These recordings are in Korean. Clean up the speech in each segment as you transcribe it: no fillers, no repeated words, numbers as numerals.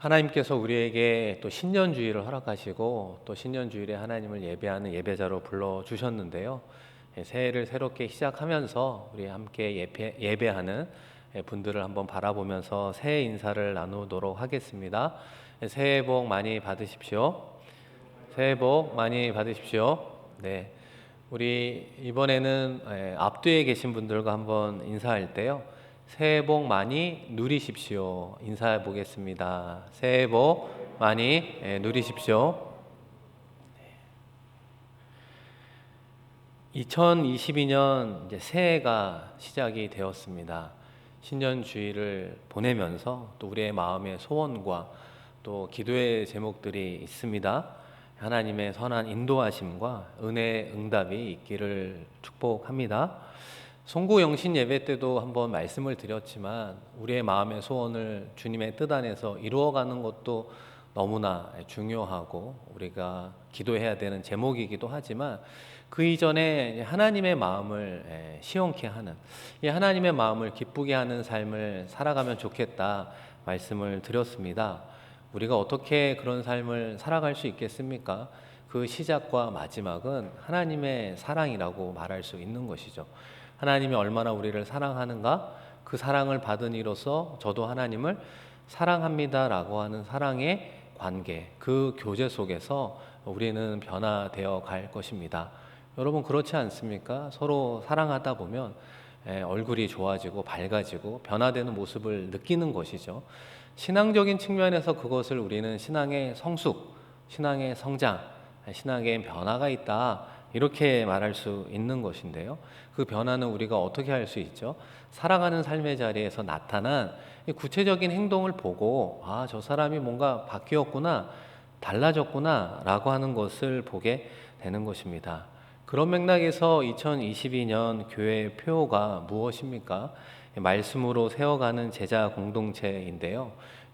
하나님께서 우리에게 또 신년주일을 허락하시고 또 신년주일에 하나님을 예배하는 예배자로 불러주셨는데요. 새해를 새롭게 시작하면서 우리 함께 예배하는 분들을 한번 바라보면서 새해 인사를 나누도록 하겠습니다. 새해 복 많이 받으십시오. 새해 복 많이 받으십시오. 네, 우리 이번에는 앞뒤에 계신 분들과 한번 인사할 때요. 새해 복 많이 누리십시오. 인사해 보겠습니다. 새해 복 많이 누리십시오. 2022년 이제 새해가 시작이 되었습니다. 신년주의를 보내면서 또 우리의 마음의 소원과 또 기도의 제목들이 있습니다. 하나님의 선한 인도하심과 은혜의 응답이 있기를 축복합니다. 송구 영신 예배 때도 한번 말씀을 드렸지만 우리의 마음의 소원을 주님의 뜻 안에서 이루어가는 것도 너무나 중요하고 우리가 기도해야 되는 제목이기도 하지만 그 이전에 하나님의 마음을 시원케 하는, 하나님의 마음을 기쁘게 하는 삶을 살아가면 좋겠다 말씀을 드렸습니다. 우리가 어떻게 그런 삶을 살아갈 수 있겠습니까? 그 시작과 마지막은 하나님의 사랑이라고 말할 수 있는 것이죠. 하나님이 얼마나 우리를 사랑하는가, 그 사랑을 받은 이로써 저도 하나님을 사랑합니다라고 하는 사랑의 관계, 그 교제 속에서 우리는 변화되어 갈 것입니다. 여러분 그렇지 않습니까? 서로 사랑하다 보면 얼굴이 좋아지고 밝아지고 변화되는 모습을 느끼는 것이죠. 신앙적인 측면에서 그것을 우리는 신앙의 성숙, 신앙의 성장, 신앙의 변화가 있다 이렇게 말할 수 있는 것인데요. 그 변화는 우리가 어떻게 할 수 있죠? 살아가는 삶의 자리에서 나타난 구체적인 행동을 보고 저 사람이 뭔가 바뀌었구나, 달라졌구나 라고 하는 것을 보게 되는 것입니다. 그런 맥락에서 2022년 교회의 표어가 무엇입니까? 말씀으로 세워가는 제자 공동체인데요.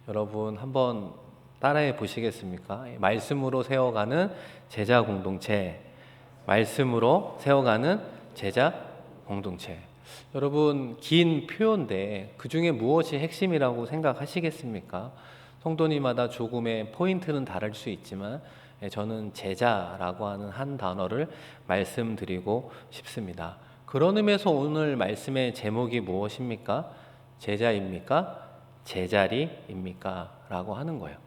여러분 한번 따라해 보시겠습니까? 말씀으로 세워가는 제자 공동체, 말씀으로 세워가는 제자 공동체. 여러분 긴 표현인데 그 중에 무엇이 핵심이라고 생각하시겠습니까? 성도님마다 조금의 포인트는 다를 수 있지만 저는 제자라고 하는 한 단어를 말씀드리고 싶습니다. 그런 의미에서 오늘 말씀의 제목이 무엇입니까? 제자입니까? 제자리입니까? 라고 하는 거예요.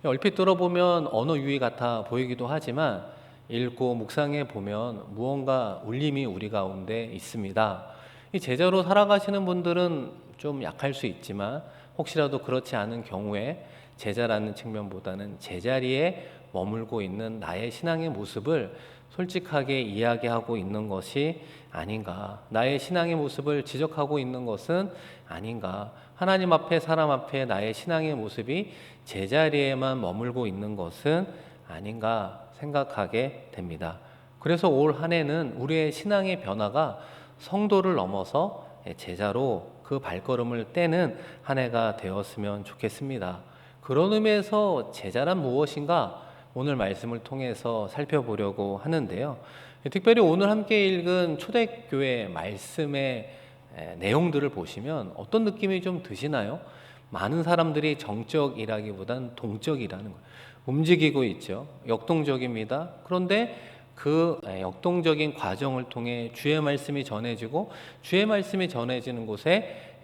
얼핏 들어보면 언어 유희 같아 보이기도 하지만 읽고 묵상해 보면 무언가 울림이 우리 가운데 있습니다. 이 제자로 살아가시는 분들은 좀 약할 수 있지만 혹시라도 그렇지 않은 경우에 제자라는 측면보다는 제자리에 머물고 있는 나의 신앙의 모습을 솔직하게 이야기하고 있는 것이 아닌가, 나의 신앙의 모습을 지적하고 있는 것은 아닌가, 하나님 앞에 사람 앞에 나의 신앙의 모습이 제자리에만 머물고 있는 것은 아닌가 생각하게 됩니다. 그래서 올 한 해는 우리의 신앙의 변화가 성도를 넘어서 제자로 그 발걸음을 떼는 한 해가 되었으면 좋겠습니다. 그런 의미에서 제자란 무엇인가 오늘 말씀을 통해서 살펴보려고 하는데요. 특별히 오늘 함께 읽은 초대교회 말씀의 내용들을 보시면 어떤 느낌이 좀 드시나요? 많은 사람들이 정적이라기보단 동적이라는 거예요. 움직이고 있죠. 역동적입니다. 그런데 그 역동적인 과정을 통해 주의 말씀이 전해지고 주의 말씀이 전해지는 곳에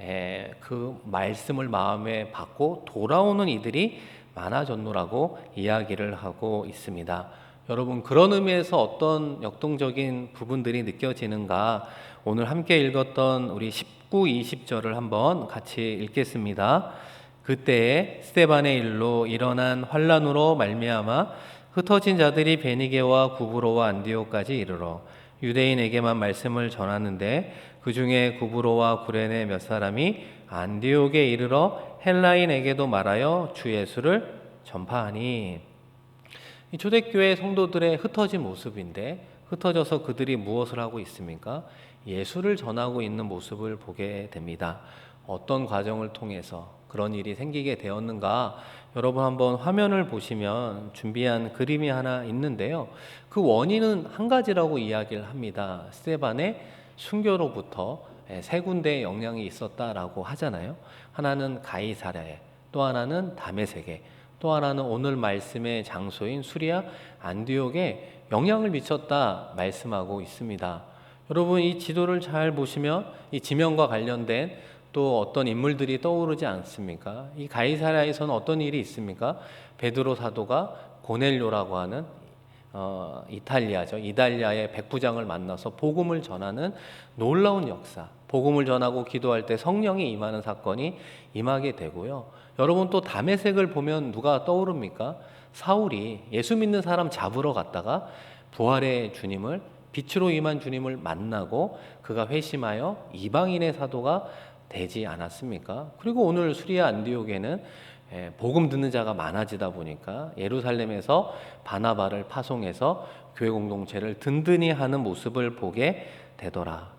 그 말씀을 마음에 받고 돌아오는 이들이 많아졌노라고 이야기를 하고 있습니다. 여러분 그런 의미에서 어떤 역동적인 부분들이 느껴지는가 오늘 함께 읽었던 우리 19, 20절을 한번 같이 읽겠습니다. 그때에 스데반의 일로 일어난 환란으로 말미암아 흩어진 자들이 베니게와 구브로와 안디옥까지 이르러 유대인에게만 말씀을 전하는데 그 중에 구브로와 구레네 몇 사람이 안디옥에 이르러 헬라인에게도 말하여 주 예수를 전파하니. 이 초대교회 성도들의 흩어진 모습인데 흩어져서 그들이 무엇을 하고 있습니까? 예수를 전하고 있는 모습을 보게 됩니다. 어떤 과정을 통해서 그런 일이 생기게 되었는가? 여러분 한번 화면을 보시면 준비한 그림이 하나 있는데요. 그 원인은 한 가지라고 이야기를 합니다. 스데반의 순교로부터 세 군데의 영향이 있었다라고 하잖아요. 하나는 가이사랴에, 또 하나는 다메섹에, 또 하나는 오늘 말씀의 장소인 수리아 안디옥에 영향을 미쳤다 말씀하고 있습니다. 여러분, 이 지도를 잘 보시면 이 지명과 관련된 또 어떤 인물들이 떠오르지 않습니까? 이 가이사랴에서는 어떤 일이 있습니까? 베드로 사도가 고넬료라고 하는 이탈리아죠. 이탈리아의 백부장을 만나서 복음을 전하는 놀라운 역사, 복음을 전하고 기도할 때 성령이 임하는 사건이 임하게 되고요. 여러분, 또 다메섹을 보면 누가 떠오릅니까? 사울이 예수 믿는 사람 잡으러 갔다가 부활의 주님을, 빛으로 임한 주님을 만나고 그가 회심하여 이방인의 사도가 되지 않았습니까? 그리고 오늘 수리아 안디옥에는 복음 듣는 자가 많아지다 보니까 예루살렘에서 바나바를 파송해서 교회 공동체를 든든히 하는 모습을 보게 되더라.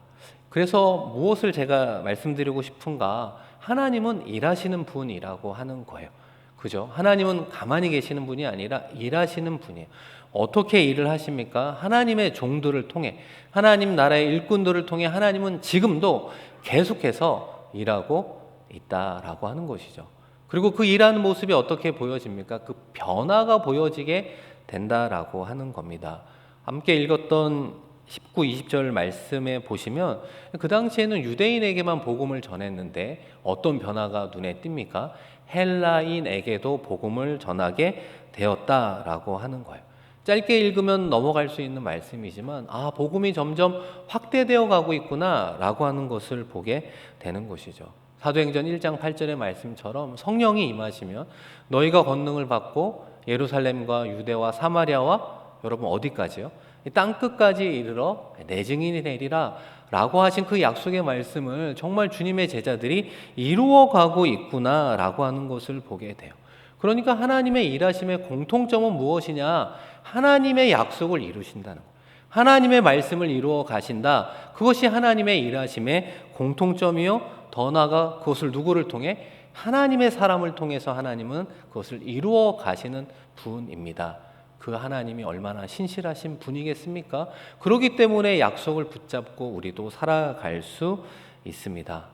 그래서 무엇을 제가 말씀드리고 싶은가? 하나님은 일하시는 분이라고 하는 거예요. 그죠? 하나님은 가만히 계시는 분이 아니라 일하시는 분이에요. 어떻게 일을 하십니까? 하나님의 종들을 통해, 하나님 나라의 일꾼들을 통해 하나님은 지금도 계속해서 일하고 있다라고 하는 것이죠. 그리고 그 일하는 모습이 어떻게 보여집니까? 그 변화가 보여지게 된다라고 하는 겁니다. 함께 읽었던 19, 20절 말씀에 보시면 그 당시에는 유대인에게만 복음을 전했는데 어떤 변화가 눈에 띕니까? 헬라인에게도 복음을 전하게 되었다라고 하는 거예요. 짧게 읽으면 넘어갈 수 있는 말씀이지만 복음이 점점 확대되어 가고 있구나라고 하는 것을 보게 되는 것이죠. 사도행전 1장 8절의 말씀처럼 성령이 임하시면 너희가 권능을 받고 예루살렘과 유대와 사마리아와 여러분 어디까지요? 땅 끝까지 이르러 내 증인이 되리라 라고 하신 그 약속의 말씀을 정말 주님의 제자들이 이루어가고 있구나라고 하는 것을 보게 돼요. 그러니까 하나님의 일하심의 공통점은 무엇이냐? 하나님의 약속을 이루신다는 거예요. 하나님의 말씀을 이루어 가신다. 그것이 하나님의 일하심의 공통점이요. 더 나아가 그것을 누구를 통해? 하나님의 사람을 통해서 하나님은 그것을 이루어 가시는 분입니다. 그 하나님이 얼마나 신실하신 분이겠습니까? 그렇기 때문에 약속을 붙잡고 우리도 살아갈 수 있습니다.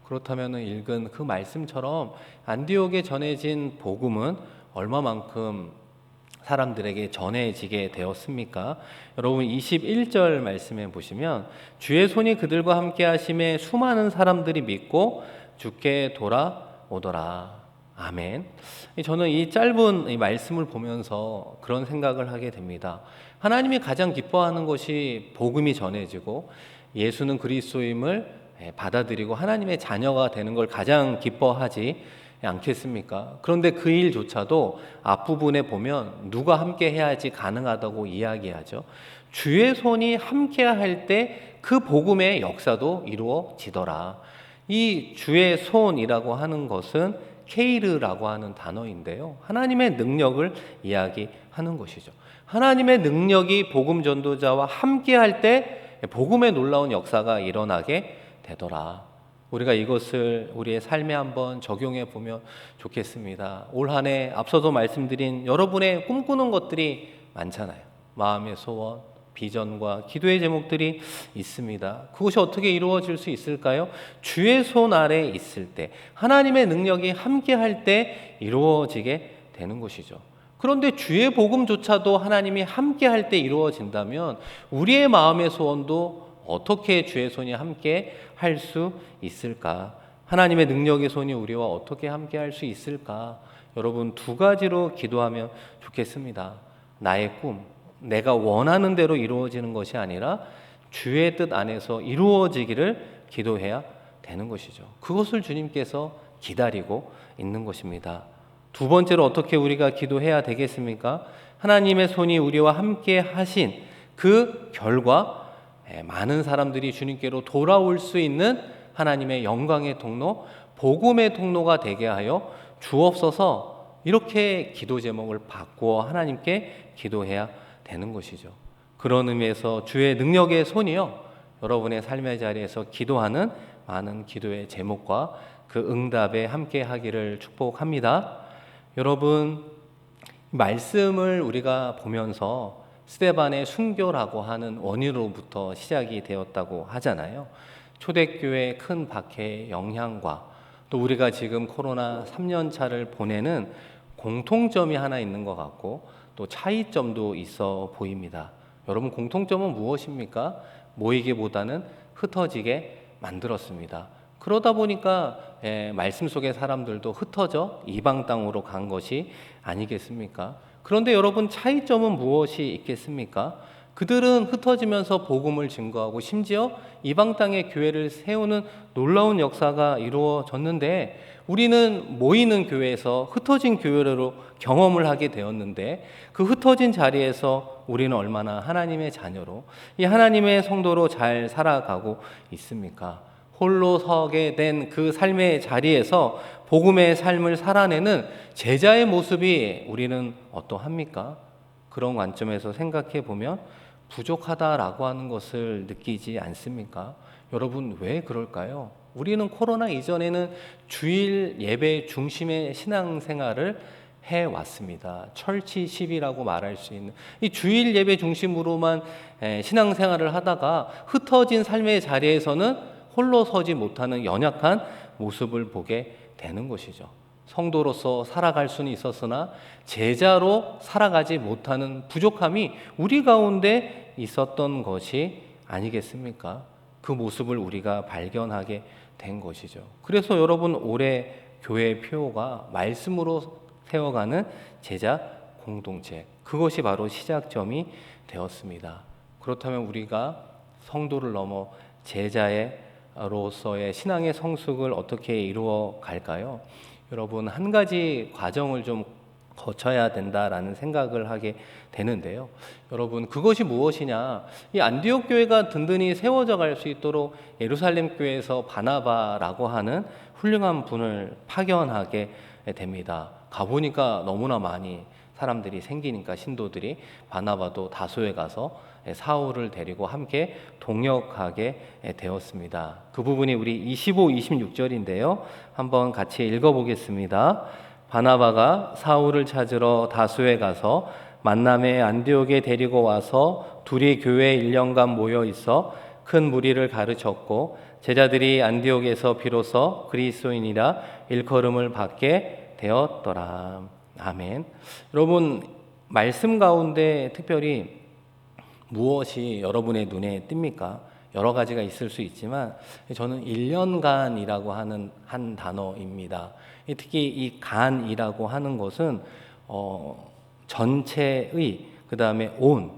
그렇다면 읽은 그 말씀처럼 안디옥에 전해진 복음은 얼마만큼 사람들에게 전해지게 되었습니까? 여러분 21절 말씀에 보시면 주의 손이 그들과 함께 하심에 수많은 사람들이 믿고 주께 돌아오더라. 아멘. 저는 이 짧은 이 말씀을 보면서 그런 생각을 하게 됩니다. 하나님이 가장 기뻐하는 것이 복음이 전해지고 예수는 그리스도임을 받아들이고 하나님의 자녀가 되는 걸 가장 기뻐하지 않겠습니까? 그런데 그 일조차도 앞부분에 보면 누가 함께 해야지 가능하다고 이야기하죠. 주의 손이 함께 할 때 그 복음의 역사도 이루어지더라. 이 주의 손이라고 하는 것은 케이르라고 하는 단어인데요. 하나님의 능력을 이야기하는 것이죠. 하나님의 능력이 복음 전도자와 함께 할 때 복음의 놀라운 역사가 일어나게 되더라. 우리가 이것을 우리의 삶에 한번 적용해 보면 좋겠습니다. 올 한 해 앞서도 말씀드린 여러분의 꿈꾸는 것들이 많잖아요. 마음의 소원, 비전과 기도의 제목들이 있습니다. 그것이 어떻게 이루어질 수 있을까요? 주의 손 아래 있을 때, 하나님의 능력이 함께 할 때 이루어지게 되는 것이죠. 그런데 주의 복음조차도 하나님이 함께 할 때 이루어진다면 우리의 마음의 소원도 어떻게 주의 손이 함께 할 수 있을까? 하나님의 능력의 손이 우리와 어떻게 함께 할 수 있을까? 여러분 두 가지로 기도하면 좋겠습니다. 나의 꿈, 내가 원하는 대로 이루어지는 것이 아니라 주의 뜻 안에서 이루어지기를 기도해야 되는 것이죠. 그것을 주님께서 기다리고 있는 것입니다. 두 번째로 어떻게 우리가 기도해야 되겠습니까? 하나님의 손이 우리와 함께 하신 그 결과 많은 사람들이 주님께로 돌아올 수 있는 하나님의 영광의 통로, 복음의 통로가 되게 하여 주옵소서. 이렇게 기도 제목을 바꾸어 하나님께 기도해야 되는 것이죠. 그런 의미에서 주의 능력의 손이요, 여러분의 삶의 자리에서 기도하는 많은 기도의 제목과 그 응답에 함께 하기를 축복합니다. 여러분, 말씀을 우리가 보면서 스데반의 순교라고 하는 원인으로부터 시작이 되었다고 하잖아요. 초대교회의 큰 박해의 영향과 또 우리가 지금 코로나 3년 차를 보내는 공통점이 하나 있는 것 같고 또 차이점도 있어 보입니다. 여러분, 공통점은 무엇입니까? 모이기보다는 흩어지게 만들었습니다. 그러다 보니까 말씀 속의 사람들도 흩어져 이방 땅으로 간 것이 아니겠습니까? 그런데 여러분, 차이점은 무엇이 있겠습니까? 그들은 흩어지면서 복음을 증거하고 심지어 이방 땅에 교회를 세우는 놀라운 역사가 이루어졌는데, 우리는 모이는 교회에서 흩어진 교회로 경험을 하게 되었는데, 그 흩어진 자리에서 우리는 얼마나 하나님의 자녀로, 이 하나님의 성도로 잘 살아가고 있습니까? 홀로 서게 된 그 삶의 자리에서 복음의 삶을 살아내는 제자의 모습이 우리는 어떠합니까? 그런 관점에서 생각해 보면 부족하다라고 하는 것을 느끼지 않습니까? 여러분, 왜 그럴까요? 우리는 코로나 이전에는 주일 예배 중심의 신앙생활을 해왔습니다. 철치십이라고 말할 수 있는 이 주일 예배 중심으로만 신앙생활을 하다가 흩어진 삶의 자리에서는 홀로 서지 못하는 연약한 모습을 보게 되는 것이죠. 성도로서 살아갈 수는 있었으나 제자로 살아가지 못하는 부족함이 우리 가운데 있었던 것이 아니겠습니까? 그 모습을 우리가 발견하게 된 것이죠. 그래서 여러분, 올해 교회의 표어가 말씀으로 세워가는 제자 공동체, 그것이 바로 시작점이 되었습니다. 그렇다면 우리가 성도를 넘어 제자로서의 신앙의 성숙을 어떻게 이루어 갈까요? 여러분, 한 가지 과정을 좀 거쳐야 된다라는 생각을 하게 되는데요. 여러분, 그것이 무엇이냐? 이 안디옥 교회가 든든히 세워져 갈 수 있도록 예루살렘 교회에서 바나바라고 하는 훌륭한 분을 파견하게 됩니다. 가보니까 너무나 많이 사람들이 생기니까 신도들이 바나바도 다소에 가서 사울을 데리고 함께 동역하게 되었습니다. 그 부분이 우리 25, 26절인데요. 한번 같이 읽어보겠습니다. 바나바가 사울을 찾으러 다소에 가서 만남에 안디옥에 데리고 와서 둘이 교회에 1년간 모여 있어 큰 무리를 가르쳤고, 제자들이 안디옥에서 비로소 그리스도인이라 일컬음을 받게 되었더라. 아멘. 여러분, 말씀 가운데 특별히 무엇이 여러분의 눈에 띕니까? 여러 가지가 있을 수 있지만 저는 1년간이라고 하는 한 단어입니다. 특히 이 간이라고 하는 것은 전체의, 그 다음에 온,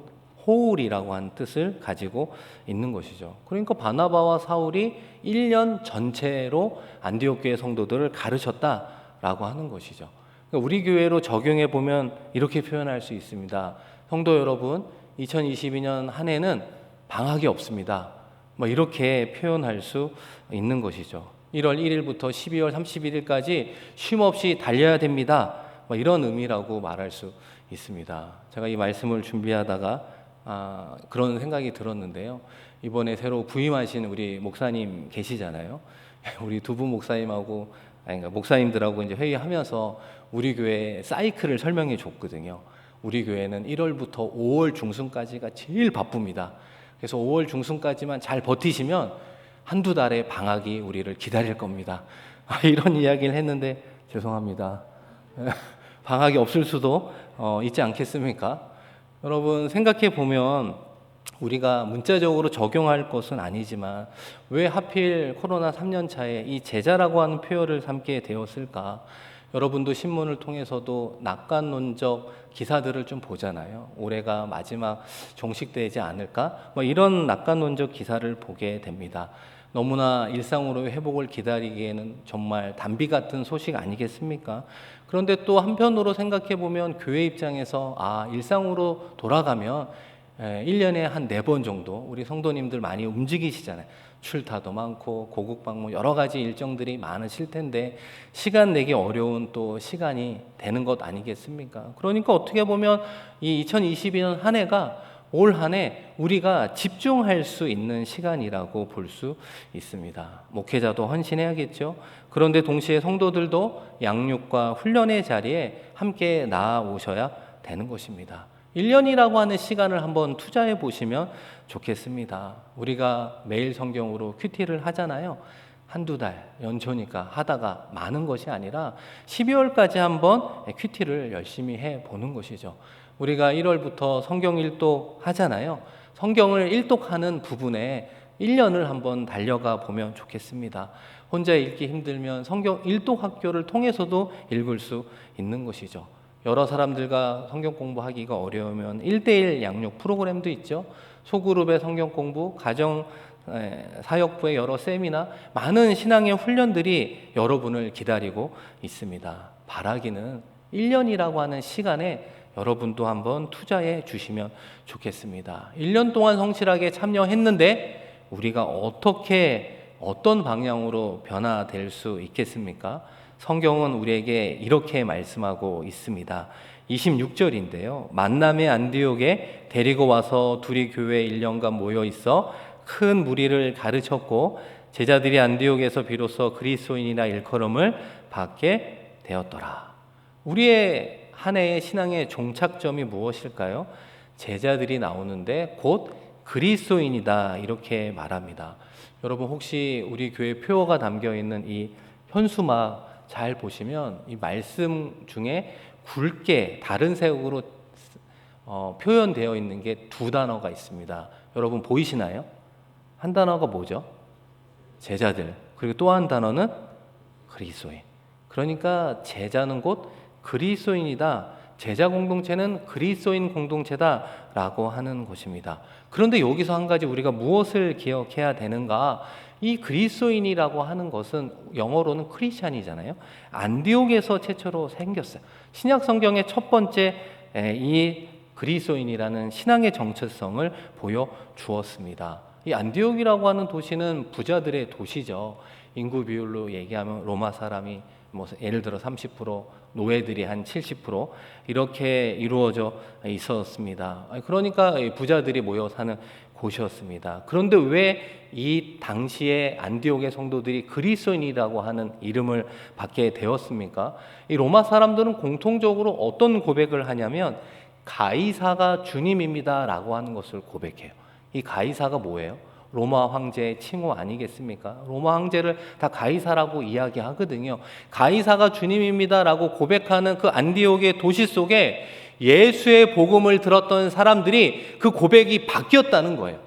호울이라고 하는 뜻을 가지고 있는 것이죠. 그러니까 바나바와 사울이 1년 전체로 안디옥 교회 성도들을 가르쳤다라고 하는 것이죠. 그러니까 우리 교회로 적용해 보면 이렇게 표현할 수 있습니다. 성도 여러분, 2022년 한 해는 방학이 없습니다. 이렇게 표현할 수 있는 것이죠. 1월 1일부터 12월 31일까지 쉼 없이 달려야 됩니다. 이런 의미라고 말할 수 있습니다. 제가 이 말씀을 준비하다가 그런 생각이 들었는데요. 이번에 새로 부임하신 우리 목사님 계시잖아요. 우리 두 분 목사님하고, 그러니까 목사님들하고 이제 회의하면서 우리 교회 사이클을 설명해 줬거든요. 우리 교회는 1월부터 5월 중순까지가 제일 바쁩니다. 그래서 5월 중순까지만 잘 버티시면 한두 달의 방학이 우리를 기다릴 겁니다. 이런 이야기를 했는데 죄송합니다. 방학이 없을 수도 있지 않겠습니까? 여러분, 생각해 보면 우리가 문자적으로 적용할 것은 아니지만 왜 하필 코로나 3년 차에 이 제자라고 하는 표현을 삼게 되었을까? 여러분도 신문을 통해서도 낙관론적 기사들을 좀 보잖아요. 올해가 마지막 종식되지 않을까? 이런 낙관론적 기사를 보게 됩니다. 너무나 일상으로의 회복을 기다리기에는 정말 단비 같은 소식 아니겠습니까? 그런데 또 한편으로 생각해 보면 교회 입장에서 일상으로 돌아가면 1년에 한 4번 정도 우리 성도님들 많이 움직이시잖아요. 출타도 많고 고국 방문 여러 가지 일정들이 많으실 텐데 시간 내기 어려운 또 시간이 되는 것 아니겠습니까? 그러니까 어떻게 보면 이 2022년 한 해가 올 한 해 우리가 집중할 수 있는 시간이라고 볼 수 있습니다. 목회자도 헌신해야겠죠. 그런데 동시에 성도들도 양육과 훈련의 자리에 함께 나아오셔야 되는 것입니다. 1년이라고 하는 시간을 한번 투자해 보시면 좋겠습니다. 우리가 매일 성경으로 큐티를 하잖아요. 한두 달 연초니까 하다가 마는 것이 아니라 12월까지 한번 큐티를 열심히 해보는 것이죠. 우리가 1월부터 성경 일독 하잖아요. 성경을 일독하는 부분에 1년을 한번 달려가 보면 좋겠습니다. 혼자 읽기 힘들면 성경 일독 학교를 통해서도 읽을 수 있는 것이죠. 여러 사람들과 성경 공부하기가 어려우면 1:1 양육 프로그램도 있죠. 소그룹의 성경 공부, 가정 사역부의 여러 세미나, 많은 신앙의 훈련들이 여러분을 기다리고 있습니다. 바라기는 1년이라고 하는 시간에 여러분도 한번 투자해 주시면 좋겠습니다. 1년 동안 성실하게 참여했는데 우리가 어떤 방향으로 변화될 수 있겠습니까? 성경은 우리에게 이렇게 말씀하고 있습니다. 26절인데요. 만남의 안디옥에 데리고 와서 둘이 교회에 1년간 모여 있어 큰 무리를 가르쳤고 제자들이 안디옥에서 비로소 그리스도인이라 일컬음을 받게 되었더라. 우리의 한 해의 신앙의 종착점이 무엇일까요? 제자들이 나오는데 곧 그리스도인이다, 이렇게 말합니다. 여러분, 혹시 우리 교회 표어가 담겨 있는 이 현수막 잘 보시면 이 말씀 중에 굵게 다른 색으로 표현되어 있는 게 두 단어가 있습니다. 여러분 보이시나요? 한 단어가 뭐죠? 제자들. 그리고 또 한 단어는 그리스도인. 그러니까 제자는 곧 그리스도인이다, 제자 공동체는 그리스도인 공동체다라고 하는 것입니다. 그런데 여기서 한 가지 우리가 무엇을 기억해야 되는가? 이 그리스도인이라고 하는 것은 영어로는 크리스찬이잖아요. 안디옥에서 최초로 생겼어요. 신약 성경의 첫 번째 이 그리스도인이라는 신앙의 정체성을 보여주었습니다. 이 안디옥이라고 하는 도시는 부자들의 도시죠. 인구 비율로 얘기하면 로마 사람이 예를 들어 30%, 노예들이 한 70% 이렇게 이루어져 있었습니다. 그러니까 부자들이 모여 사는 곳이었습니다. 그런데 왜 이 당시에 안디옥의 성도들이 그리스도인이라고 하는 이름을 받게 되었습니까? 이 로마 사람들은 공통적으로 어떤 고백을 하냐면 가이사가 주님입니다라고 하는 것을 고백해요. 이 가이사가 뭐예요? 로마 황제의 칭호 아니겠습니까? 로마 황제를 다 가이사라고 이야기하거든요. 가이사가 주님입니다라고 고백하는 그 안디옥의 도시 속에 예수의 복음을 들었던 사람들이 그 고백이 바뀌었다는 거예요.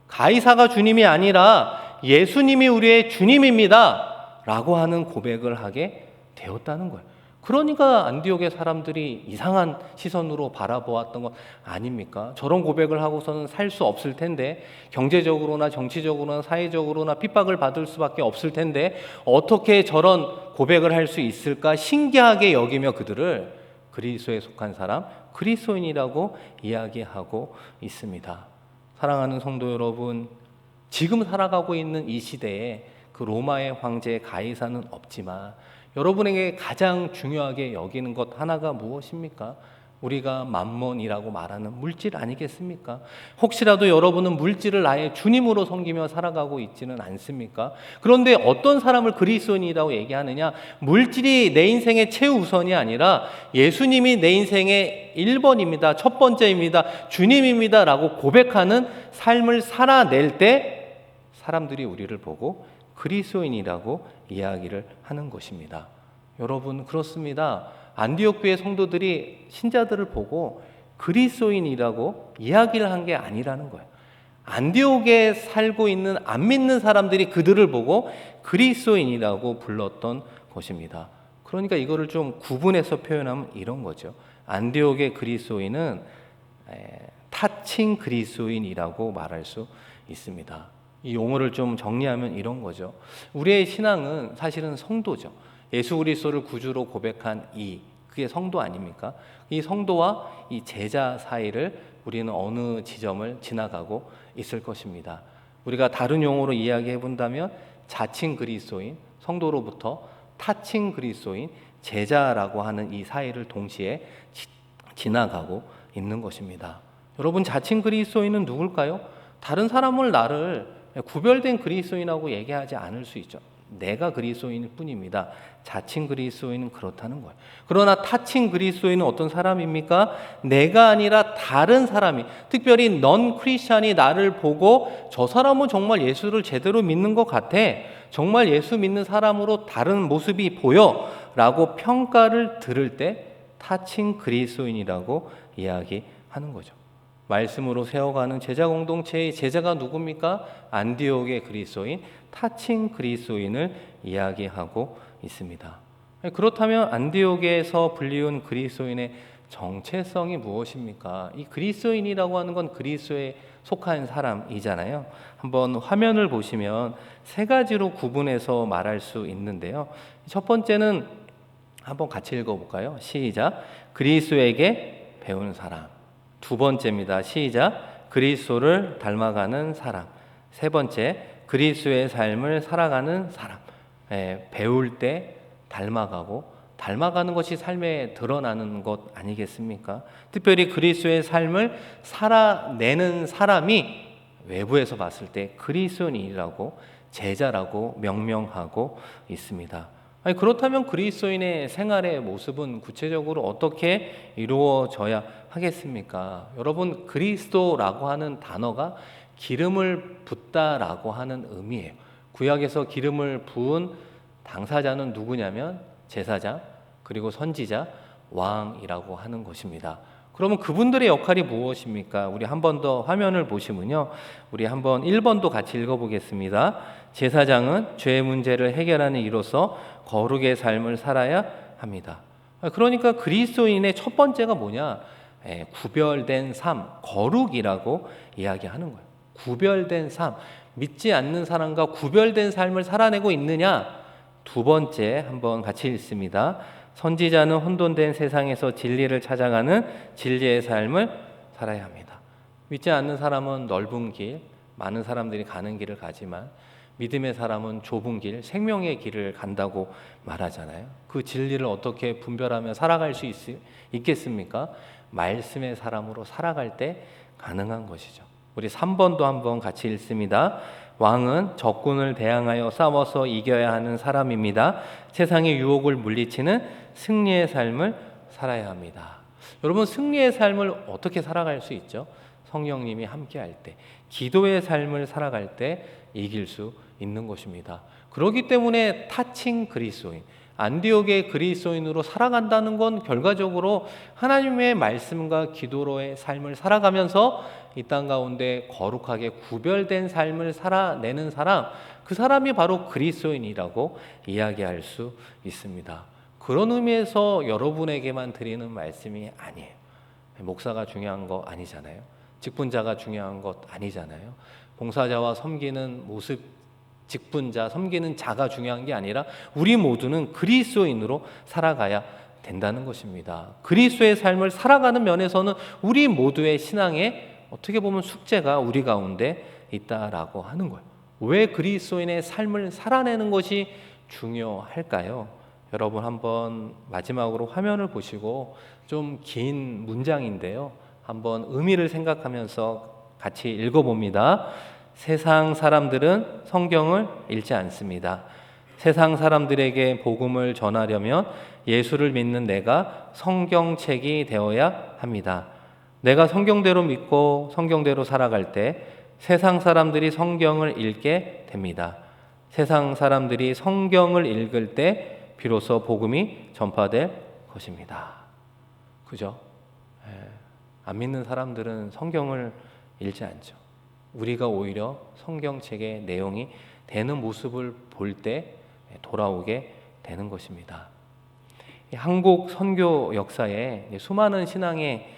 가이사가 주님이 아니라 예수님이 우리의 주님입니다 라고 하는 고백을 하게 되었다는 거예요. 그러니까 안디옥의 사람들이 이상한 시선으로 바라보았던 것 아닙니까? 저런 고백을 하고서는 살 수 없을 텐데, 경제적으로나 정치적으로나 사회적으로나 핍박을 받을 수밖에 없을 텐데 어떻게 저런 고백을 할 수 있을까 신기하게 여기며 그들을 그리스도에 속한 사람, 그리스도인이라고 이야기하고 있습니다. 사랑하는 성도 여러분, 지금 살아가고 있는 이 시대에 그 로마의 황제 가이사는 없지만 여러분에게 가장 중요하게 여기는 것 하나가 무엇입니까? 우리가 만몬이라고 말하는 물질 아니겠습니까? 혹시라도 여러분은 물질을 나의 주님으로 섬기며 살아가고 있지는 않습니까? 그런데 어떤 사람을 그리스도인이라고 얘기하느냐? 물질이 내 인생의 최우선이 아니라 예수님이 내 인생의 1번입니다. 첫 번째입니다. 주님입니다 라고 고백하는 삶을 살아낼 때 사람들이 우리를 보고 그리스도인이라고 이야기를 하는 것입니다. 여러분, 그렇습니다. 안디옥 교회 성도들이 신자들을 보고 그리스도인이라고 이야기를 한 게 아니라는 거예요. 안디옥에 살고 있는 안 믿는 사람들이 그들을 보고 그리스도인이라고 불렀던 것입니다. 그러니까 이거를 좀 구분해서 표현하면 이런 거죠. 안디옥의 그리스도인은 타칭 그리스도인이라고 말할 수 있습니다. 이 용어를 좀 정리하면 이런 거죠. 우리의 신앙은 사실은 성도죠. 예수 그리스도를 구주로 고백한 그게 성도 아닙니까? 이 성도와 이 제자 사이를 우리는 어느 지점을 지나가고 있을 것입니다. 우리가 다른 용어로 이야기해 본다면 자칭 그리스도인, 성도로부터 타칭 그리스도인, 제자라고 하는 이 사이를 동시에 지나가고 있는 것입니다. 여러분, 자칭 그리스도인은 누굴까요? 다른 사람을 나를 구별된 그리스도인이라고 얘기하지 않을 수 있죠. 내가 그리스도인일 뿐입니다. 자칭 그리스도인은 그렇다는 거예요. 그러나 타칭 그리스도인은 어떤 사람입니까? 내가 아니라 다른 사람이, 특별히 넌 크리스찬이 나를 보고 저 사람은 정말 예수를 제대로 믿는 것 같아, 정말 예수 믿는 사람으로 다른 모습이 보여 라고 평가를 들을 때 타칭 그리스도인이라고 이야기하는 거죠. 말씀으로 세워가는 제자 공동체의 제자가 누굽니까? 안디옥의 그리스도인, 타칭 그리스도인을 이야기하고 있습니다. 그렇다면 안디옥에서 불리운 그리스도인의 정체성이 무엇입니까? 이 그리스도인이라고 하는 건 그리스도에 속한 사람이잖아요. 한번 화면을 보시면 세 가지로 구분해서 말할 수 있는데요. 첫 번째는 한번 같이 읽어볼까요? 시작. 그리스도에게 배우는 사람. 두 번째입니다. 시작. 그리스도를 닮아가는 사람. 세 번째, 그리스도의 삶을 살아가는 사람. 배울 때 닮아가는 것이 삶에 드러나는 것 아니겠습니까? 특별히 그리스도의 삶을 살아내는 사람이 외부에서 봤을 때 그리스도인이라고, 제자라고 명명하고 있습니다. 그렇다면 그리스도인의 생활의 모습은 구체적으로 어떻게 이루어져야 하겠습니까? 여러분, 그리스도라고 하는 단어가 기름을 붓다라고 하는 의미예요. 구약에서 기름을 부은 당사자는 누구냐면 제사장, 그리고 선지자, 왕이라고 하는 것입니다. 그러면 그분들의 역할이 무엇입니까? 우리 한 번 더 화면을 보시면요. 우리 한번 1번도 같이 읽어보겠습니다. 제사장은 죄의 문제를 해결하는 이로서 거룩의 삶을 살아야 합니다. 그러니까 그리스도인의 첫 번째가 뭐냐? 구별된 삶, 거룩이라고 이야기하는 거예요. 구별된 삶, 믿지 않는 사람과 구별된 삶을 살아내고 있느냐? 두 번째 한번 같이 읽습니다. 선지자는 혼돈된 세상에서 진리를 찾아가는 진리의 삶을 살아야 합니다. 믿지 않는 사람은 넓은 길, 많은 사람들이 가는 길을 가지만 믿음의 사람은 좁은 길, 생명의 길을 간다고 말하잖아요. 그 진리를 어떻게 분별하며 살아갈 수 있겠습니까? 말씀의 사람으로 살아갈 때 가능한 것이죠. 우리 3번도 한번 같이 읽습니다. 왕은 적군을 대항하여 싸워서 이겨야 하는 사람입니다. 세상의 유혹을 물리치는 승리의 삶을 살아야 합니다. 여러분, 승리의 삶을 어떻게 살아갈 수 있죠? 성령님이 함께할 때, 기도의 삶을 살아갈 때 이길 수 있는 것입니다. 그렇기 때문에 타칭 그리스도인, 안디옥의 그리스도인으로 살아간다는 건 결과적으로 하나님의 말씀과 기도로의 삶을 살아가면서 이 땅 가운데 거룩하게 구별된 삶을 살아내는 사람, 그 사람이 바로 그리스도인이라고 이야기할 수 있습니다. 그런 의미에서 여러분에게만 드리는 말씀이 아니에요. 목사가 중요한 거 아니잖아요. 직분자가 중요한 것 아니잖아요. 봉사자와 섬기는 모습, 직분자, 섬기는 자가 중요한 게 아니라 우리 모두는 그리스도인으로 살아가야 된다는 것입니다. 그리스도의 삶을 살아가는 면에서는 우리 모두의 신앙에 어떻게 보면 숙제가 우리 가운데 있다라고 하는 거예요. 왜 그리스도인의 삶을 살아내는 것이 중요할까요? 여러분 한번 마지막으로 화면을 보시고 좀 긴 문장인데요. 한번 의미를 생각하면서 같이 읽어봅니다. 세상 사람들은 성경을 읽지 않습니다. 세상 사람들에게 복음을 전하려면 예수를 믿는 내가 성경책이 되어야 합니다. 내가 성경대로 믿고 성경대로 살아갈 때 세상 사람들이 성경을 읽게 됩니다. 세상 사람들이 성경을 읽을 때 비로소 복음이 전파될 것입니다. 그죠? 안 믿는 사람들은 성경을 읽지 않죠. 우리가 오히려 성경책의 내용이 되는 모습을 볼 때 돌아오게 되는 것입니다. 한국 선교 역사에 수많은 신앙의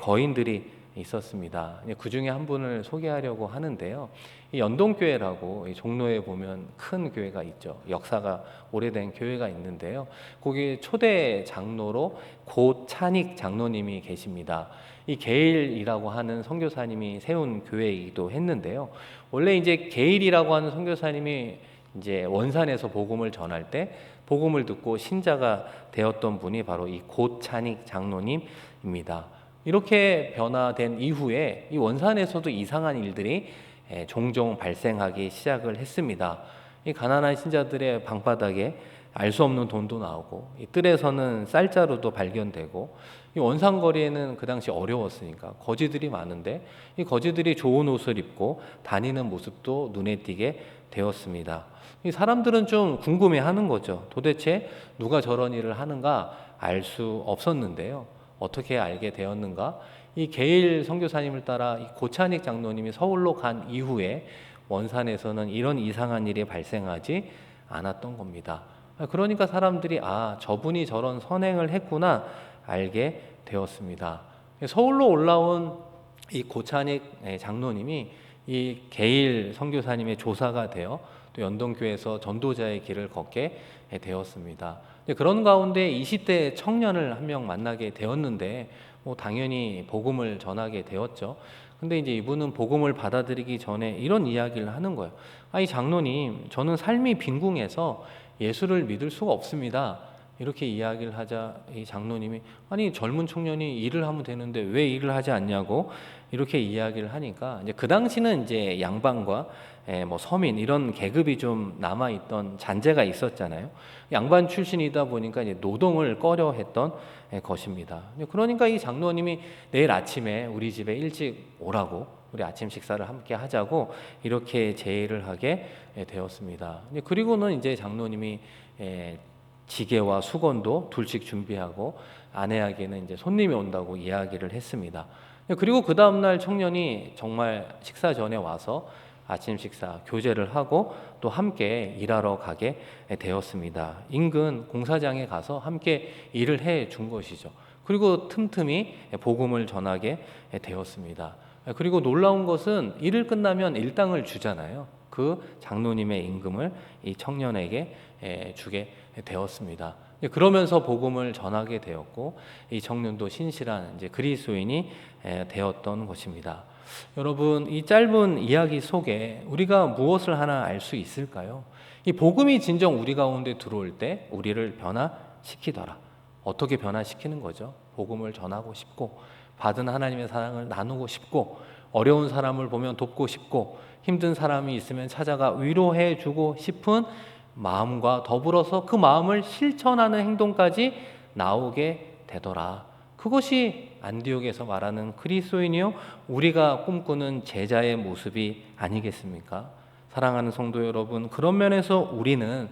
거인들이 있었습니다. 그 중에 한 분을 소개하려고 하는데요. 연동교회라고 종로에 보면 큰 교회가 있죠. 역사가 오래된 교회가 있는데요. 거기 초대 장로로 고찬익 장로님이 계십니다. 이 게일이라고 하는 선교사님이 세운 교회이기도 했는데요. 원래 이제 게일이라고 하는 선교사님이 이제 원산에서 복음을 전할 때 복음을 듣고 신자가 되었던 분이 바로 이 고찬익 장로님입니다. 이렇게 변화된 이후에 이 원산에서도 이상한 일들이 종종 발생하기 시작을 했습니다. 이 가난한 신자들의 방바닥에 알 수 없는 돈도 나오고 이 뜰에서는 쌀자루도 발견되고 이 원산거리에는 그 당시 어려웠으니까 거지들이 많은데 이 거지들이 좋은 옷을 입고 다니는 모습도 눈에 띄게 되었습니다. 이 사람들은 좀 궁금해하는 거죠. 도대체 누가 저런 일을 하는가 알 수 없었는데요. 어떻게 알게 되었는가? 이 게일 선교사님을 따라 이 고찬익 장로님이 서울로 간 이후에 원산에서는 이런 이상한 일이 발생하지 않았던 겁니다. 그러니까 사람들이 저분이 저런 선행을 했구나 알게 되었습니다. 서울로 올라온 이 고찬익 장로님이 이 게일 선교사님의 조사가 되어 또 연동교회에서 전도자의 길을 걷게 되었습니다. 그런 가운데 20대 청년을 한 명 만나게 되었는데 당연히 복음을 전하게 되었죠. 근데 이제 이분은 복음을 받아들이기 전에 이런 이야기를 하는 거예요. 이 장로님, 저는 삶이 빈궁해서 예수를 믿을 수가 없습니다. 이렇게 이야기를 하자 이 장로님이 젊은 청년이 일을 하면 되는데 왜 일을 하지 않냐고 이렇게 이야기를 하니까 이제 그 당시는 이제 양반과 서민 이런 계급이 좀 남아있던 잔재가 있었잖아요. 양반 출신이다 보니까 이제 노동을 꺼려했던 것입니다. 그러니까 이 장로님이 내일 아침에 우리 집에 일찍 오라고 우리 아침 식사를 함께 하자고 이렇게 제의를 하게 되었습니다. 그리고는 이제 장로님이 지게와 수건도 둘씩 준비하고 아내에게는 이제 손님이 온다고 이야기를 했습니다. 그리고 그 다음날 청년이 정말 식사 전에 와서 아침 식사 교제를 하고 또 함께 일하러 가게 되었습니다. 인근 공사장에 가서 함께 일을 해 준 것이죠. 그리고 틈틈이 복음을 전하게 되었습니다. 그리고 놀라운 것은 일을 끝나면 일당을 주잖아요. 그 장로님의 임금을 이 청년에게 주게 되었습니다. 그러면서 복음을 전하게 되었고 이 청년도 신실한 이제 그리스도인이 되었던 것입니다. 여러분, 이 짧은 이야기 속에 우리가 무엇을 하나 알 수 있을까요? 이 복음이 진정 우리 가운데 들어올 때 우리를 변화시키더라. 어떻게 변화시키는 거죠? 복음을 전하고 싶고 받은 하나님의 사랑을 나누고 싶고 어려운 사람을 보면 돕고 싶고 힘든 사람이 있으면 찾아가 위로해 주고 싶은 마음과 더불어서 그 마음을 실천하는 행동까지 나오게 되더라. 그것이 안디옥에서 말하는 그리스도인이요 우리가 꿈꾸는 제자의 모습이 아니겠습니까? 사랑하는 성도 여러분, 그런 면에서 우리는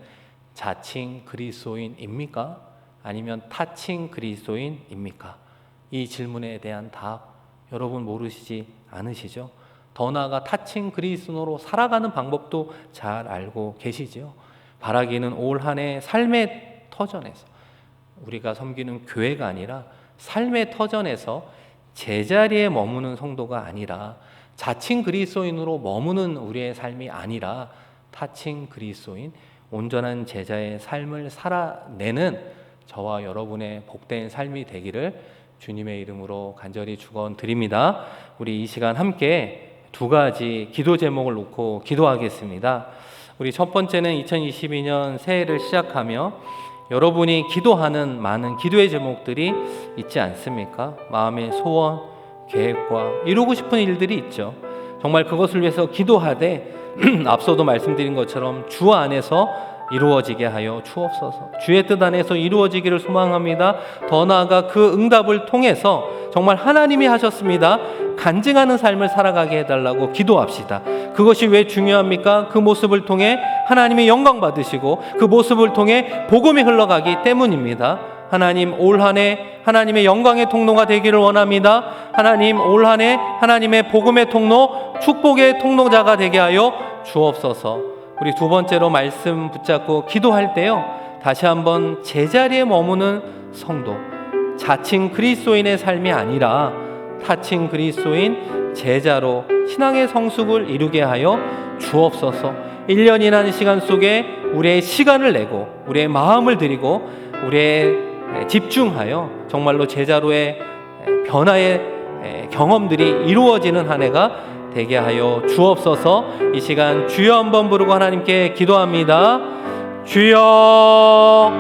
자칭 그리스도인입니까? 아니면 타칭 그리스도인입니까? 이 질문에 대한 답 여러분 모르시지 않으시죠? 더 나아가 타칭 그리스도인으로 살아가는 방법도 잘 알고 계시죠? 바라기는 올 한 해 삶의 터전에서 우리가 섬기는 교회가 아니라 삶의 터전에서 제자리에 머무는 성도가 아니라 자칭 그리스도인으로 머무는 우리의 삶이 아니라 타칭 그리스도인 온전한 제자의 삶을 살아내는 저와 여러분의 복된 삶이 되기를 주님의 이름으로 간절히 축원드립니다. 우리 이 시간 함께 두 가지 기도 제목을 놓고 기도하겠습니다. 우리 첫 번째는 2022년 새해를 시작하며 여러분이 기도하는 많은 기도의 제목들이 있지 않습니까? 마음의 소원, 계획과 이루고 싶은 일들이 있죠. 정말 그것을 위해서 기도하되 앞서도 말씀드린 것처럼 주 안에서 이루어지게 하여 주옵소서. 주의 뜻 안에서 이루어지기를 소망합니다. 더 나아가 그 응답을 통해서 정말 하나님이 하셨습니다. 간증하는 삶을 살아가게 해달라고 기도합시다. 그것이 왜 중요합니까? 그 모습을 통해 하나님이 영광 받으시고 그 모습을 통해 복음이 흘러가기 때문입니다. 하나님 올 한 해 하나님의 영광의 통로가 되기를 원합니다. 하나님 올 한 해 하나님의 복음의 통로, 축복의 통로자가 되게 하여 주옵소서. 우리 두 번째로 말씀 붙잡고 기도할 때요, 다시 한번 제자리에 머무는 성도, 자칭 그리스도인의 삶이 아니라 타칭 그리스도인 제자로 신앙의 성숙을 이루게 하여 주옵소서. 1년이라는 시간 속에 우리의 시간을 내고 우리의 마음을 드리고 우리의 집중하여 정말로 제자로의 변화의 경험들이 이루어지는 한 해가 되게 하여 주옵소서. 이 시간 주여 한번 부르고 하나님께 기도합니다. 주여,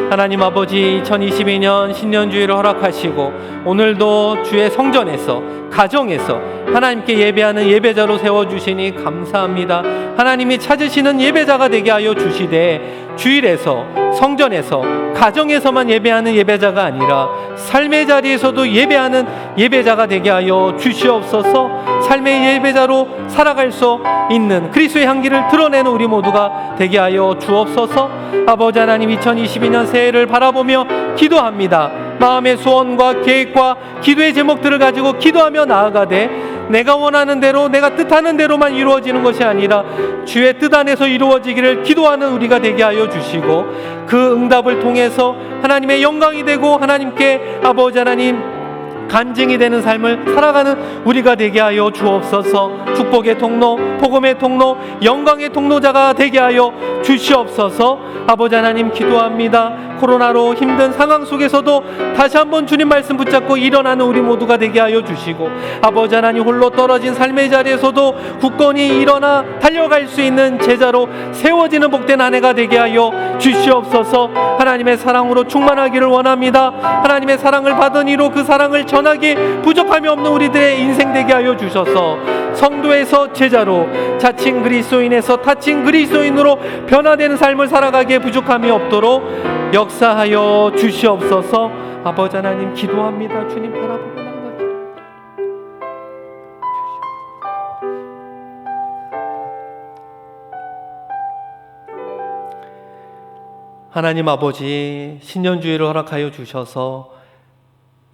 하나님 아버지 2022년 신년주의를 허락하시고 오늘도 주의 성전에서 가정에서 하나님께 예배하는 예배자로 세워주시니 감사합니다. 하나님이 찾으시는 예배자가 되게 하여 주시되 주일에서, 성전에서, 가정에서만 예배하는 예배자가 아니라 삶의 자리에서도 예배하는 예배자가 되게 하여 주시옵소서. 삶의 예배자로 살아갈 수 있는 그리스도의 향기를 드러내는 우리 모두가 되게 하여 주옵소서. 아버지 하나님, 2022년 새해를 바라보며 기도합니다. 마음의 소원과 계획과 기도의 제목들을 가지고 기도하며 나아가되 내가 원하는 대로, 내가 뜻하는 대로만 이루어지는 것이 아니라 주의 뜻 안에서 이루어지기를 기도하는 우리가 되게 하여 주시고, 그 응답을 통해서 하나님의 영광이 되고 하나님께 아버지 하나님 간증이 되는 삶을 살아가는 우리가 되게 하여 주옵소서. 축복의 통로, 복음의 통로, 영광의 통로자가 되게 하여 주시옵소서. 아버지 하나님, 기도합니다. 코로나로 힘든 상황 속에서도 다시 한번 주님 말씀 붙잡고 일어나는 우리 모두가 되게 하여 주시고, 아버지 하나님, 홀로 떨어진 삶의 자리에서도 굳건히 일어나 달려갈 수 있는 제자로 세워지는 복된 아내가 되게 하여 주시옵소서. 하나님의 사랑으로 충만하기를 원합니다. 하나님의 사랑을 받은 이로 그 사랑을 전하기 부족함이 없는 우리들의 인생 되게 하여 주셔서 성도에서 제자로, 자칭 그리스도인에서 타칭 그리스도인으로 변화되는 삶을 살아가기에 부족함이 없도록 역사하여 주시옵소서. 아버지 하나님, 기도합니다. 주님 바라보고 나아가기 하나님 아버지, 신년주의를 허락하여 주셔서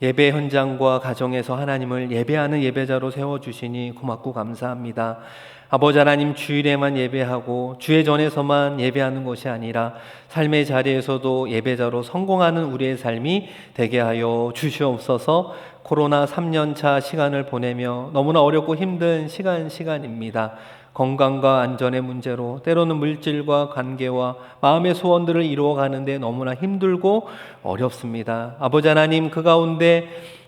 예배 현장과 가정에서 하나님을 예배하는 예배자로 세워주시니 고맙고 감사합니다. 아버지 하나님, 주일에만 예배하고 주의 전에서만 예배하는 것이 아니라 삶의 자리에서도 예배자로 성공하는 우리의 삶이 되게 하여 주시옵소서. 코로나 3년차 시간을 보내며 너무나 어렵고 힘든 시간입니다. 건강과 안전의 문제로 때로는 물질과 관계와 마음의 소원들을 이루어가는데 너무나 힘들고 어렵습니다. 아버지 하나님, 그 가운데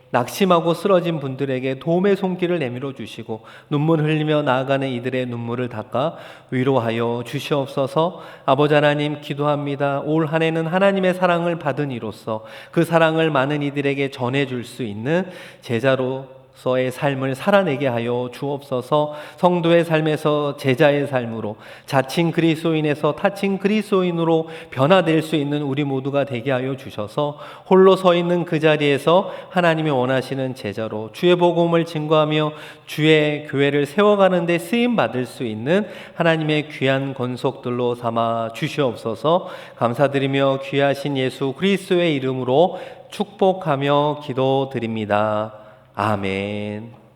낙심하고 쓰러진 분들에게 도움의 손길을 내밀어 주시고 눈물 흘리며 나아가는 이들의 눈물을 닦아 위로하여 주시옵소서. 아버지 하나님, 기도합니다. 올 한 해는 하나님의 사랑을 받은 이로써 그 사랑을 많은 이들에게 전해줄 수 있는 제자로서의 삶을 살아내게 하여 주옵소서. 성도의 삶에서 제자의 삶으로, 자칭 그리스도인에서 타칭 그리스도인으로 변화될 수 있는 우리 모두가 되게 하여 주셔서 홀로 서 있는 그 자리에서 하나님이 원하시는 제자로 주의 복음을 증거하며 주의 교회를 세워가는 데 쓰임 받을 수 있는 하나님의 귀한 권속들로 삼아 주시옵소서. 감사드리며 귀하신 예수 그리스도의 이름으로 축복하며 기도드립니다. 아멘.